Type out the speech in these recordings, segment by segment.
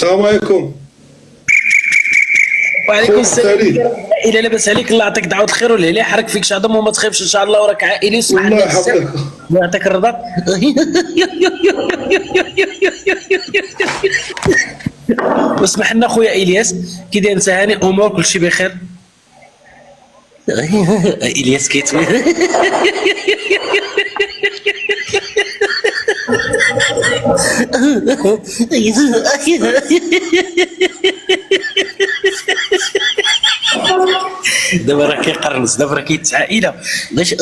السلام عليكم. وعليكم السلام. سليم. الى لاباس عليك، الله يعطيك دعوه الخير والهلا يحرك فيك شادم وما تخافش ان شاء الله، وراك عائلي وسمح الله لنا بزاف يحفظك. ويعطيك الرضا. واسمح لنا خويا الياس، كي داير انت؟ هاني امور كلشي بخير؟ الياس كيتوي. دابا راه كيقرنس، دابا راه كيتعائله باش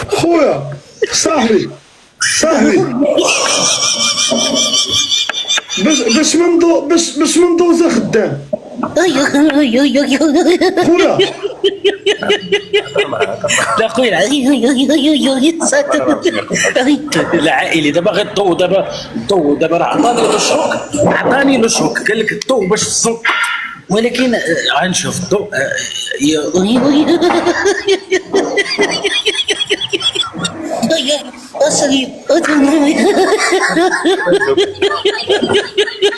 خويا صاحبي باش من دوزه خدام خويا. لا خويا العائلي دابا غير الضو دابا راه عطاني لو شوك قال لك الضو باش تصل، ولكن غنشوف الضو.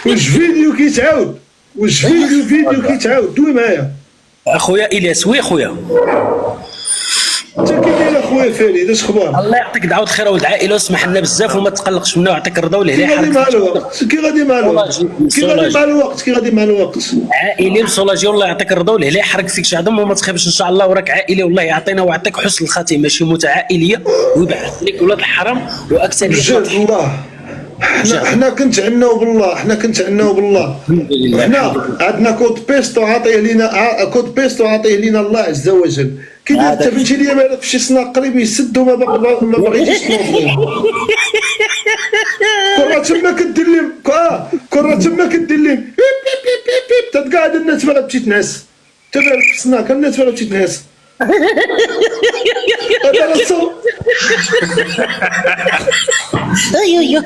واش فيديو كيتعاود دوي معايا. اخويا الياس، وي خويا انت كي داير اخويا فريد؟ اش اخبار؟ الله يعطيك دعوه خير ولد عائله واسمح لنا بزاف وما تقلقش منا ويعطيك الرضا والهلا كي غادي مع الوقت عائلي وصولاجي، والله يعطيك الرضا والهلا يحرك فيك شعدم وما تخافش ان شاء الله، وراك عائلي والله يعطينا ويعطيك حسن الخاتمه، شي موته عائليه ويبعث لك ولاد الحرام واكثر بجد الله. حنا كنتعناو بالله، الحمد لله. حنا عندنا كود بيستو عاطيه لينا الله عز وجل. كي درت بنتي ليا مالك في شي سنه قريب يسد وما بغيتيش تنوضي. كره تما كدير لهم تتقعد الناس ما بغاتش تنعس، تبارك في السنه الناس ما بغاتش تنعس. خويا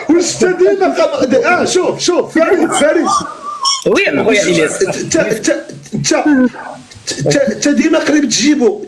واش ديما شوف فريد وي خويا الياس، انت ديما قريب تجيبو